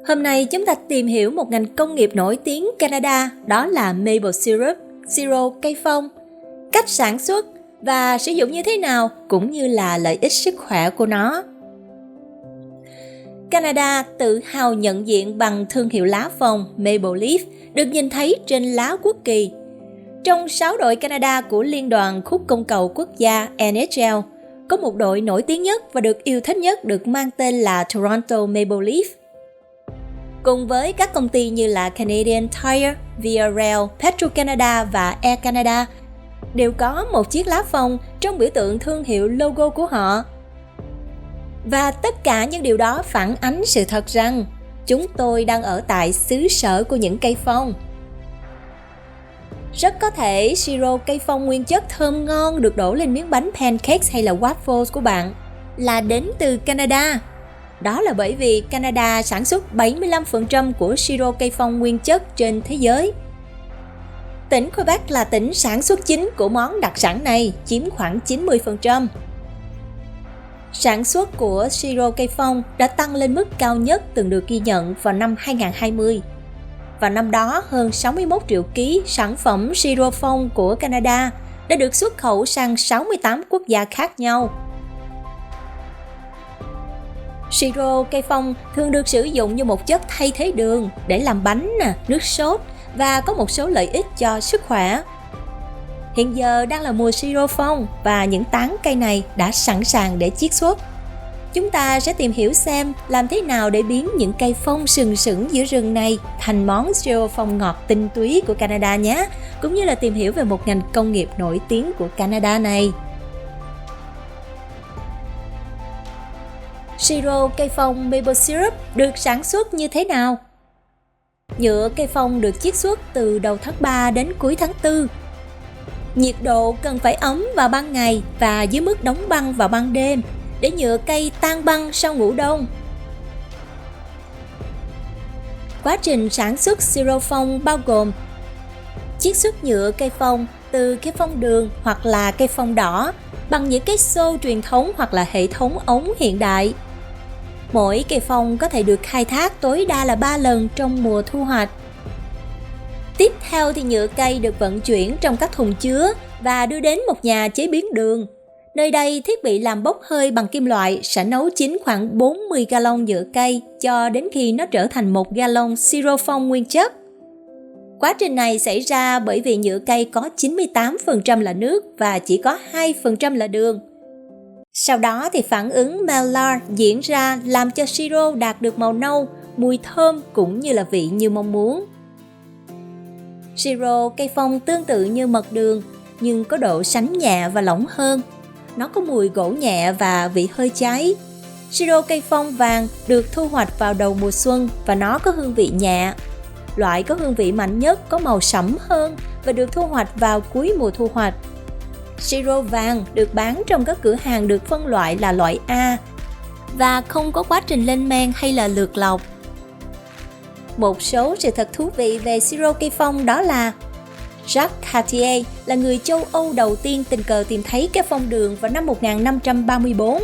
Hôm nay chúng ta tìm hiểu một ngành công nghiệp nổi tiếng Canada, đó là maple syrup, siro cây phong, cách sản xuất và sử dụng như thế nào cũng như là lợi ích sức khỏe của nó. Canada tự hào nhận diện bằng thương hiệu lá phong Maple Leaf được nhìn thấy trên lá quốc kỳ. Trong 6 đội Canada của Liên đoàn khúc côn cầu quốc gia NHL, có một đội nổi tiếng nhất và được yêu thích nhất được mang tên là Toronto Maple Leaf. Cùng với các công ty như là Canadian Tire, VRL, Petro-Canada và Air Canada, đều có một chiếc lá phong trong biểu tượng thương hiệu logo của họ. Và tất cả những điều đó phản ánh sự thật rằng chúng tôi đang ở tại xứ sở của những cây phong. Rất có thể siro cây phong nguyên chất thơm ngon được đổ lên miếng bánh pancakes hay là waffles của bạn là đến từ Canada. Đó là bởi vì Canada sản xuất 75% của siro cây phong nguyên chất trên thế giới. Tỉnh Quebec là tỉnh sản xuất chính của món đặc sản này, chiếm khoảng 90%. Sản xuất của siro cây phong đã tăng lên mức cao nhất từng được ghi nhận vào năm 2020. Và năm đó, hơn 61 triệu ký sản phẩm siro phong của Canada đã được xuất khẩu sang 68 quốc gia khác nhau. Siro cây phong thường được sử dụng như một chất thay thế đường để làm bánh, nước sốt và có một số lợi ích cho sức khỏe. Hiện giờ đang là mùa siro phong và những tán cây này đã sẵn sàng để chiết xuất. Chúng ta sẽ tìm hiểu xem làm thế nào để biến những cây phong sừng sững giữa rừng này thành món siro phong ngọt tinh túy của Canada nhé, cũng như là tìm hiểu về một ngành công nghiệp nổi tiếng của Canada này. Siro cây phong maple syrup được sản xuất như thế nào? Nhựa cây phong được chiết xuất từ đầu tháng 3 đến cuối tháng 4. Nhiệt độ cần phải ấm vào ban ngày và dưới mức đóng băng vào ban đêm để nhựa cây tan băng sau ngủ đông. Quá trình sản xuất siro phong bao gồm chiết xuất nhựa cây phong từ cây phong đường hoặc là cây phong đỏ bằng những cái xô truyền thống hoặc là hệ thống ống hiện đại. Mỗi cây phong có thể được khai thác tối đa là 3 lần trong mùa thu hoạch. Tiếp theo thì nhựa cây được vận chuyển trong các thùng chứa và đưa đến một nhà chế biến đường. Nơi đây thiết bị làm bốc hơi bằng kim loại sẽ nấu chín khoảng 40 gallon nhựa cây cho đến khi nó trở thành 1 gallon siro phong nguyên chất. Quá trình này xảy ra bởi vì nhựa cây có 98% là nước và chỉ có 2% là đường. Sau đó thì phản ứng Maillard diễn ra làm cho siro đạt được màu nâu, mùi thơm cũng như là vị như mong muốn. Siro cây phong tương tự như mật đường nhưng có độ sánh nhẹ và lỏng hơn. Nó có mùi gỗ nhẹ và vị hơi cháy. Siro cây phong vàng được thu hoạch vào đầu mùa xuân và nó có hương vị nhẹ. Loại có hương vị mạnh nhất có màu sẫm hơn và được thu hoạch vào cuối mùa thu hoạch. Siro vàng được bán trong các cửa hàng được phân loại là loại A và không có quá trình lên men hay là lược lọc. Một số sự thật thú vị về siro cây phong đó là Jacques Cartier là người châu Âu đầu tiên tình cờ tìm thấy cây phong đường vào năm 1534.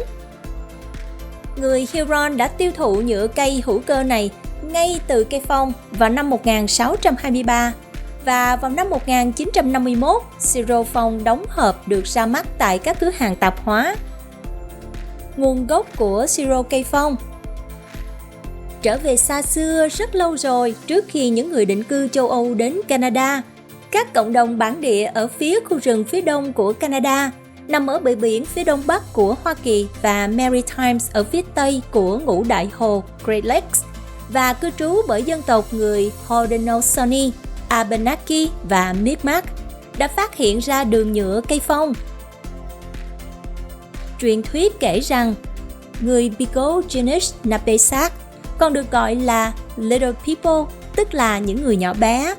Người Huron đã tiêu thụ nhựa cây hữu cơ này ngay từ cây phong vào năm 1623 và vào năm 1951, siro phong đóng hộp được ra mắt tại các cửa hàng tạp hóa. Nguồn gốc của siro cây phong trở về xa xưa rất lâu rồi, trước khi những người định cư châu Âu đến Canada. Các cộng đồng bản địa ở phía khu rừng phía đông của Canada, nằm ở bờ biển phía đông bắc của Hoa Kỳ và Maritimes ở phía tây của ngũ đại hồ Great Lakes và cư trú bởi dân tộc người Haudenosaunee, Abenaki và Mi'kmaq đã phát hiện ra đường nhựa cây phong. Truyền thuyết kể rằng người Picogenish Napesac, còn được gọi là Little People, tức là những người nhỏ bé,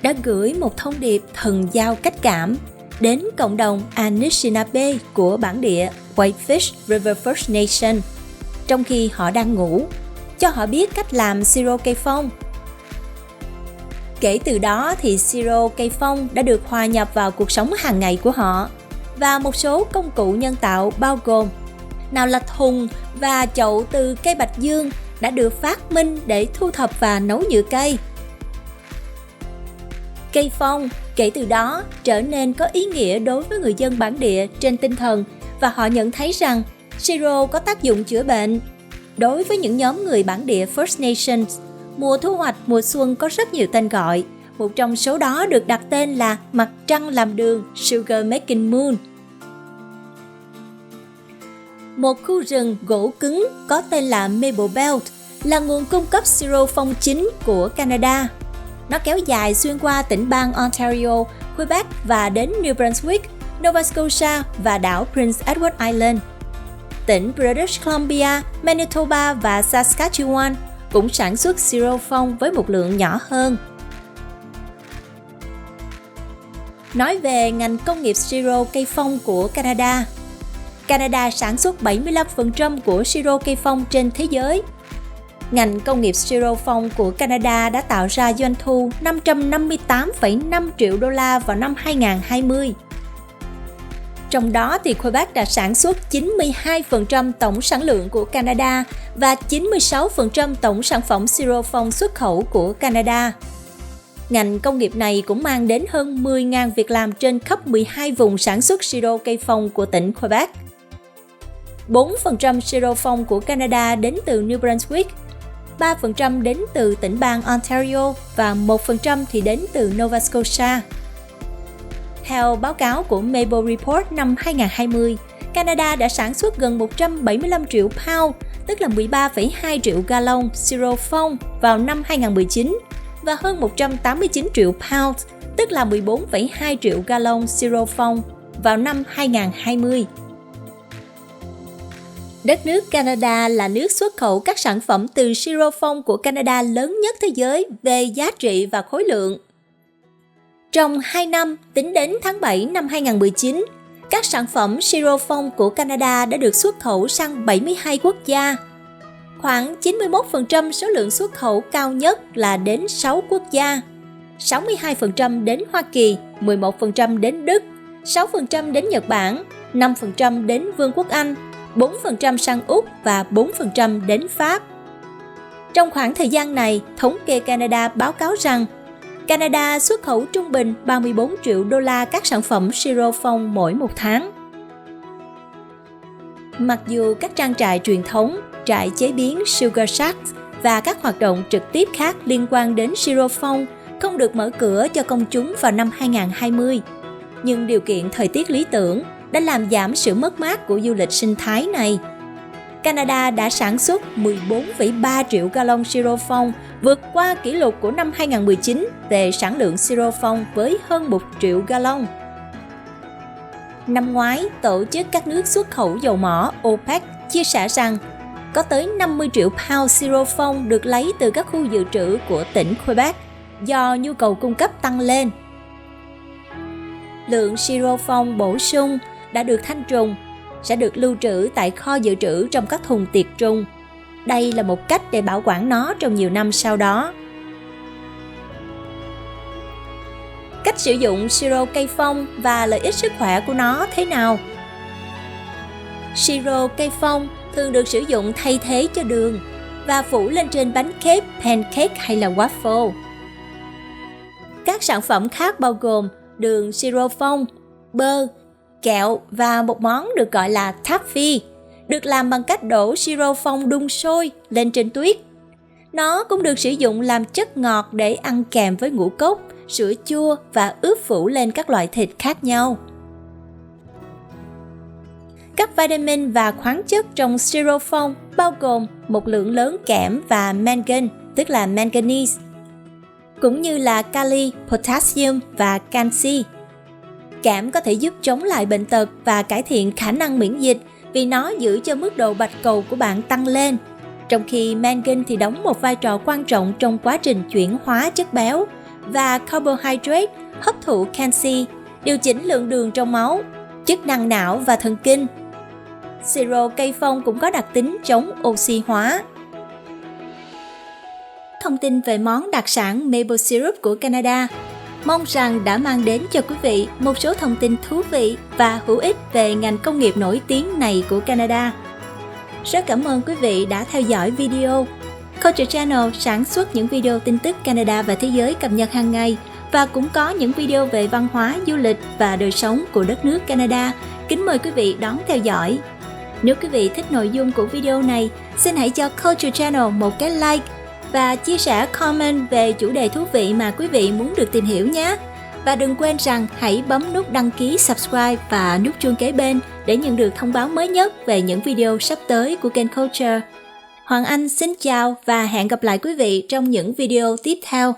đã gửi một thông điệp thần giao cách cảm đến cộng đồng Anishinaabe của bản địa Whitefish River First Nation trong khi họ đang ngủ, cho họ biết cách làm siro cây phong. Kể từ đó thì siro cây phong đã được hòa nhập vào cuộc sống hàng ngày của họ và một số công cụ nhân tạo bao gồm nào là thùng và chậu từ cây bạch dương, đã được phát minh để thu thập và nấu nhựa cây. Cây phong kể từ đó trở nên có ý nghĩa đối với người dân bản địa trên tinh thần và họ nhận thấy rằng siro có tác dụng chữa bệnh. Đối với những nhóm người bản địa First Nations, mùa thu hoạch mùa xuân có rất nhiều tên gọi. Một trong số đó được đặt tên là mặt trăng làm đường, Sugar Making Moon. Một khu rừng gỗ cứng có tên là Maple Belt là nguồn cung cấp siro phong chính của Canada. Nó kéo dài xuyên qua tỉnh bang Ontario, Quebec và đến New Brunswick, Nova Scotia và đảo Prince Edward Island. Tỉnh British Columbia, Manitoba và Saskatchewan cũng sản xuất siro phong với một lượng nhỏ hơn. Nói về ngành công nghiệp siro cây phong của Canada. Canada sản xuất 75% của siro cây phong trên thế giới. Ngành công nghiệp siro phong của Canada đã tạo ra doanh thu 558,5 triệu đô la vào năm 2020. Trong đó thì Quebec đã sản xuất 92% tổng sản lượng của Canada và 96% tổng sản phẩm siro phong xuất khẩu của Canada. Ngành công nghiệp này cũng mang đến hơn 10.000 việc làm trên khắp 12 vùng sản xuất siro cây phong của tỉnh Quebec. 4% siro phong của Canada đến từ New Brunswick, 3% đến từ tỉnh bang Ontario và 1% thì đến từ Nova Scotia. Theo báo cáo của Maple Report năm 2020, Canada đã sản xuất gần 175 triệu pound, tức là 13,2 triệu gallon siro phong vào năm 2019 và hơn 189 triệu pound, tức là 14,2 triệu gallon siro phong vào năm 2020. Đất nước Canada là nước xuất khẩu các sản phẩm từ siro phong của Canada lớn nhất thế giới về giá trị và khối lượng. Trong 2 năm, tính đến tháng 7 năm 2019, các sản phẩm siro phong của Canada đã được xuất khẩu sang 72 quốc gia. Khoảng 91% số lượng xuất khẩu cao nhất là đến 6 quốc gia, 62% đến Hoa Kỳ, 11% đến Đức, 6% đến Nhật Bản, 5% đến Vương quốc Anh, 4% sang Úc và 4% đến Pháp. Trong khoảng thời gian này, thống kê Canada báo cáo rằng Canada xuất khẩu trung bình 34 triệu đô la các sản phẩm siro phong mỗi một tháng. Mặc dù các trang trại truyền thống, trại chế biến Sugar Shacks và các hoạt động trực tiếp khác liên quan đến siro phong không được mở cửa cho công chúng vào năm 2020, nhưng điều kiện thời tiết lý tưởng đã làm giảm sự mất mát của du lịch sinh thái này. Canada đã sản xuất 14,3 triệu gallon siro phong, vượt qua kỷ lục của năm 2019 về sản lượng siro phong với hơn 1 triệu gallon. Năm ngoái, tổ chức các nước xuất khẩu dầu mỏ OPEC chia sẻ rằng có tới 50 triệu pound siro phong được lấy từ các khu dự trữ của tỉnh Quebec do nhu cầu cung cấp tăng lên. Lượng siro phong bổ sung đã được thanh trùng sẽ được lưu trữ tại kho dự trữ trong các thùng tiệt trùng. Đây là một cách để bảo quản nó trong nhiều năm sau đó. Cách sử dụng siro cây phong và lợi ích sức khỏe của nó thế nào? Siro cây phong thường được sử dụng thay thế cho đường và phủ lên trên bánh cake, pancake hay là waffle. Các sản phẩm khác bao gồm đường siro phong, bơ, kẹo và một món được gọi là taffy, được làm bằng cách đổ siro phong đun sôi lên trên tuyết. Nó cũng được sử dụng làm chất ngọt để ăn kèm với ngũ cốc, sữa chua và ướp phủ lên các loại thịt khác nhau. Các vitamin và khoáng chất trong siro phong bao gồm một lượng lớn kẽm và mangan, tức là manganese, cũng như là kali, potassium và canxi. Kẽm có thể giúp chống lại bệnh tật và cải thiện khả năng miễn dịch vì nó giữ cho mức độ bạch cầu của bạn tăng lên, trong khi mangan thì đóng một vai trò quan trọng trong quá trình chuyển hóa chất béo, và carbohydrate hấp thụ canxi, điều chỉnh lượng đường trong máu, chức năng não và thần kinh. Siro cây phong cũng có đặc tính chống oxy hóa. Thông tin về món đặc sản maple syrup của Canada. Mong rằng đã mang đến cho quý vị một số thông tin thú vị và hữu ích về ngành công nghiệp nổi tiếng này của Canada. Rất cảm ơn quý vị đã theo dõi video. Culture Channel sản xuất những video tin tức Canada và thế giới cập nhật hàng ngày và cũng có những video về văn hóa, du lịch và đời sống của đất nước Canada. Kính mời quý vị đón theo dõi. Nếu quý vị thích nội dung của video này, xin hãy cho Culture Channel một cái like và chia sẻ comment về chủ đề thú vị mà quý vị muốn được tìm hiểu nhé. Và đừng quên rằng hãy bấm nút đăng ký subscribe và nút chuông kế bên để nhận được thông báo mới nhất về những video sắp tới của kênh Culture. Hoàng Anh xin chào và hẹn gặp lại quý vị trong những video tiếp theo.